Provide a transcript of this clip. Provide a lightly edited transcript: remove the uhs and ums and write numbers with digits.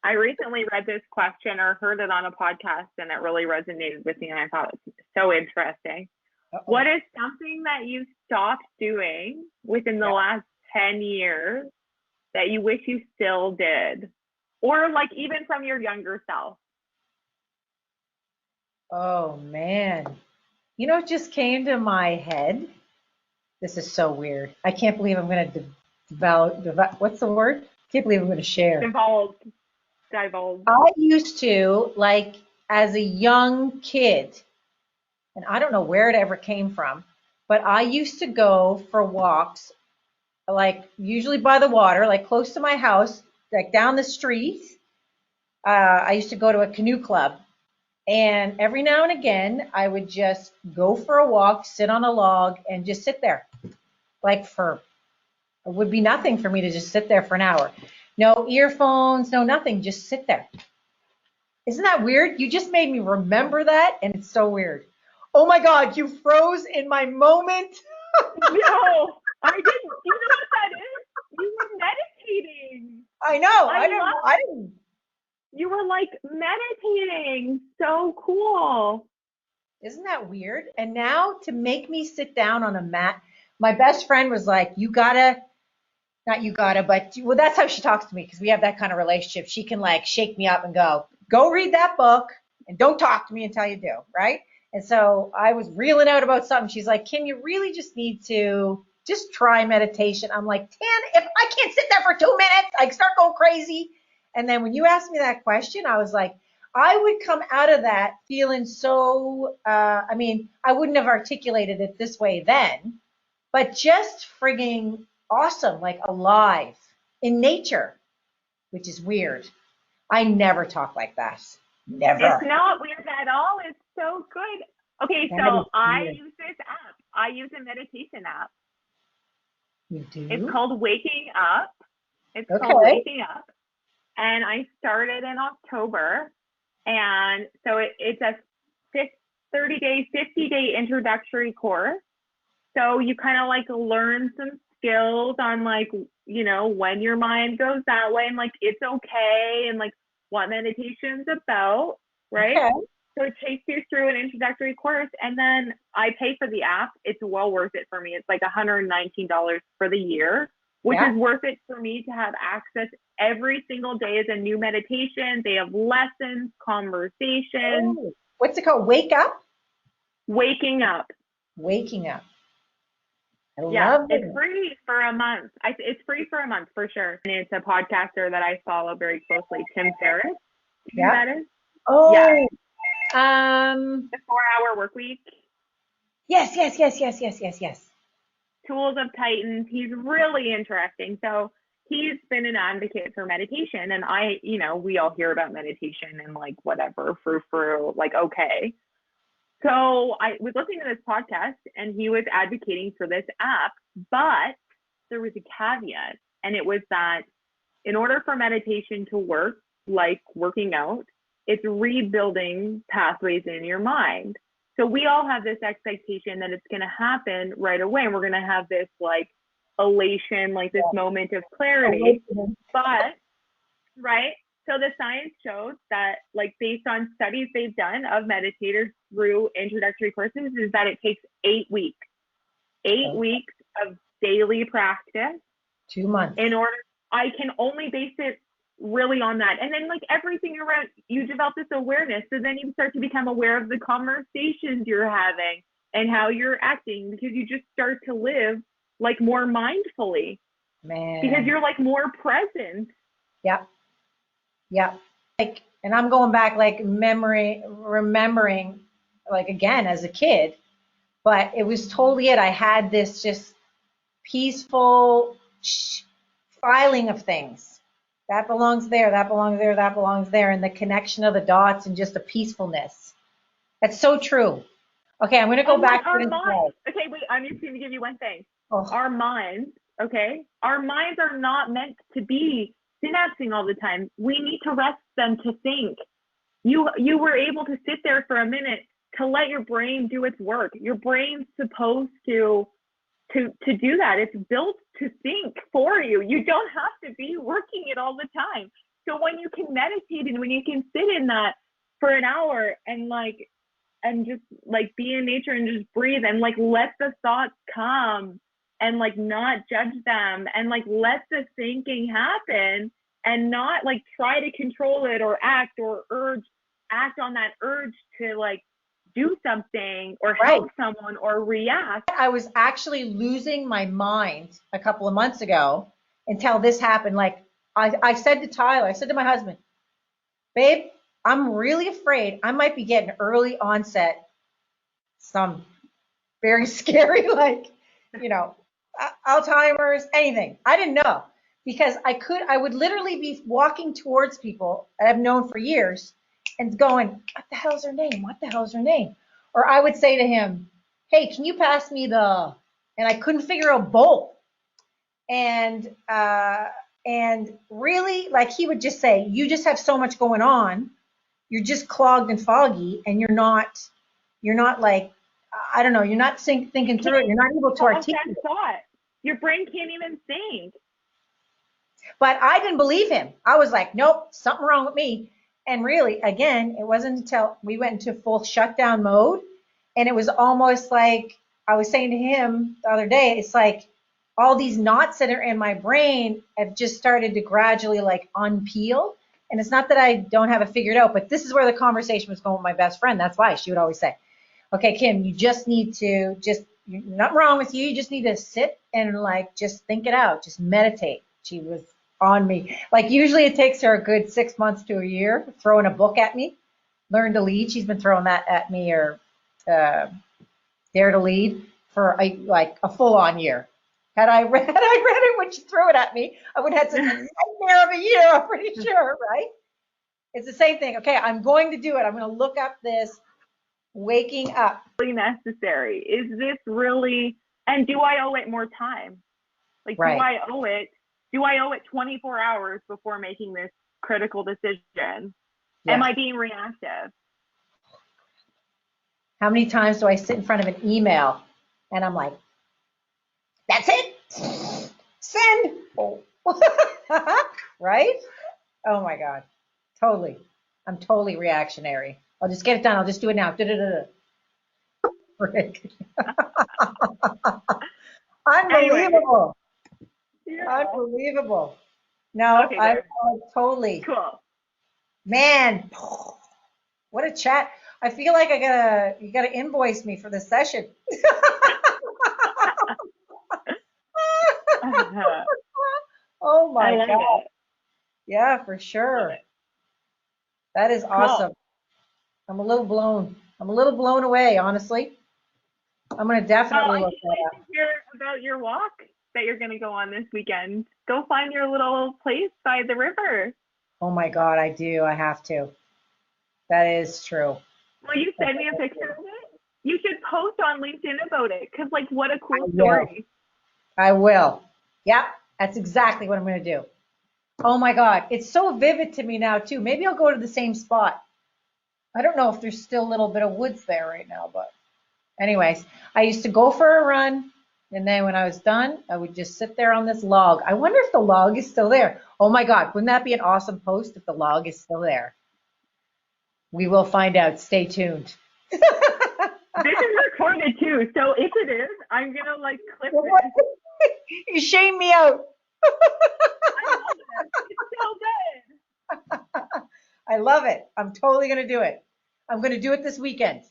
I recently read this question or heard it on a podcast, and it really resonated with me, and I thought it was so interesting. Uh-oh. What is something that you stopped doing within the last 10 years that you wish you still did? Or like even from your younger self? Oh man. You know what just came to my head? This is so weird. I can't believe I'm going to develop, what's the word? Can't believe I'm going to share. Divulge. I used to, like, as a young kid, and I don't know where it ever came from, but I used to go for walks, like usually by the water, like close to my house, like down the street. I used to go to a canoe club, and every now and again, I would just go for a walk, sit on a log, and just sit there, like for it would be nothing for me to just sit there for an hour. No earphones, no nothing, just sit there. Isn't that weird? You just made me remember that, and it's so weird. Oh my God, you froze in my moment. No, I didn't. You know what that is? You were meditating. I know. I didn't. You were like meditating. So cool. Isn't that weird? And now to make me sit down on a mat, my best friend was like, you gotta, not you gotta, but well, that's how she talks to me because we have that kind of relationship. She can like shake me up and go read that book and don't talk to me until you do, right? And so I was reeling out about something. She's like, Kim, you really just need to just try meditation. I'm like, Tan, if I can't sit there for 2 minutes, I start going crazy. And then when you asked me that question, I was like, I would come out of that feeling so, I mean, I wouldn't have articulated it this way then, but just frigging awesome, like alive in nature, which is weird. I never talk like that. Never. It's not weird at all. It's so good. Okay, so I use this app. I use a meditation app. You do? It's called Waking Up. It's called Waking Up. And I started in October. And so it's a 30-day, 50-day introductory course. So you kind of like learn some skills on like, you know, when your mind goes that way and like it's okay and like what meditation's about, right? Okay. So it takes you through an introductory course, and then I pay for the app. It's well worth it for me. It's like $119 for the year, which is worth it for me to have access every single day is a new meditation. They have lessons, conversations. Oh, what's it called? Wake Up? Waking Up. Waking Up. I love it. It's free for a month. It's free for a month for sure. And it's a podcaster that I follow very closely, Tim Ferriss. You know who that is? Oh, yeah. The 4-Hour Work Week. Yes. Tools of Titans. He's really interesting. So he's been an advocate for meditation, and we all hear about meditation and like whatever, for like, okay. So I was listening to this podcast, and he was advocating for this app, but there was a caveat, and it was that in order for meditation to work, like working out, it's rebuilding pathways in your mind. So we all have this expectation that it's going to happen right away, and we're going to have this like elation, like this moment of clarity. But, right? So the science shows that, like, based on studies they've done of meditators through introductory courses, is that it takes 8 weeks. 8 weeks of daily practice. 2 months. In order, I can only base it really on that. And then like everything around, you develop this awareness. So then you start to become aware of the conversations you're having and how you're acting, because you just start to live like more mindfully. Man. Because you're like more present. Yeah. Like, and I'm going back like remembering like again as a kid, but it was totally it. I had this just peaceful filing of things. That belongs there, that belongs there, that belongs there, and the connection of the dots and just the peacefulness. That's so true. Okay, I'm going to go back to our minds. Okay, wait, I'm just going to give you one thing. Our minds, okay? Our minds are not meant to be synapsing all the time. We need to rest them to think. You were able to sit there for a minute to let your brain do its work. Your brain's supposed to do that. It's built to think for you. You don't have to be working it all the time. So when you can meditate and when you can sit in that for an hour and like, and just like be in nature and just breathe and like let the thoughts come and like not judge them and like let the thinking happen and not like try to control it or act on that urge to like do something or help someone or react. I was actually losing my mind a couple of months ago until this happened. Like I said to Tyler, I said to my husband, babe, I'm really afraid I might be getting early onset, some very scary, like, you know, Alzheimer's, anything. I didn't know because I would literally be walking towards people I've known for years and going, what the hell's her name? What the hell's her name? Or I would say to him, hey, can you pass me and I couldn't figure out both. And really, like he would just say, you just have so much going on. You're just clogged and foggy and you're not like, I don't know, you're not thinking through it. You're not able to articulate. Thought. Your brain can't even think. But I didn't believe him. I was like, nope, something wrong with me. And really, again, it wasn't until we went into full shutdown mode. And it was almost like I was saying to him the other day, it's like all these knots that are in my brain have just started to gradually like unpeel. And it's not that I don't have it figured out, but this is where the conversation was going with my best friend. That's why she would always say, okay, Kim, you just need to nothing wrong with you. You just need to sit and like, just think it out. Just meditate. She was on me. Like usually it takes her a good 6 months to a year throwing a book at me. Learn to Lead. She's been throwing that at me, or Dare to Lead, for a full-on year. Had I read it when she threw it at me, I would have had such a nightmare of a year, I'm pretty sure, right? It's the same thing. Okay, I'm going to do it. I'm going to look up this waking up. Really necessary? Is this really, and do I owe it more time? Like, right. Do I owe it 24 hours before making this critical decision? Yeah. Am I being reactive? How many times do I sit in front of an email and I'm like, that's it? Send. Oh. Right? Oh my God. Totally. I'm totally reactionary. I'll just get it done. I'll just do it now. Unbelievable. Yeah. Unbelievable. No, okay, I'm totally. Cool. Man, what a chat. I feel like you gotta invoice me for this session. Oh my God. It. Yeah, for sure. That is awesome. I'm a little blown away, honestly. I'm going to definitely look that up. To hear about your walk that you're going to go on this weekend. Go find your little place by the river. Oh my God, I do. I have to. That is true. Will you send me a picture of it? You should post on LinkedIn about it, because like, what a cool story. I will. Yep, that's exactly what I'm going to do. Oh my God, it's so vivid to me now too. Maybe I'll go to the same spot. I don't know if there's still a little bit of woods there right now, but anyways, I used to go for a run, and then when I was done, I would just sit there on this log. I wonder if the log is still there. Oh my God, wouldn't that be an awesome post if the log is still there? We will find out. Stay tuned. This is recorded too, so if it is, I'm going to like clip it. You shame me out. I love it. It's so good. I love it. I'm totally going to do it. I'm going to do it this weekend.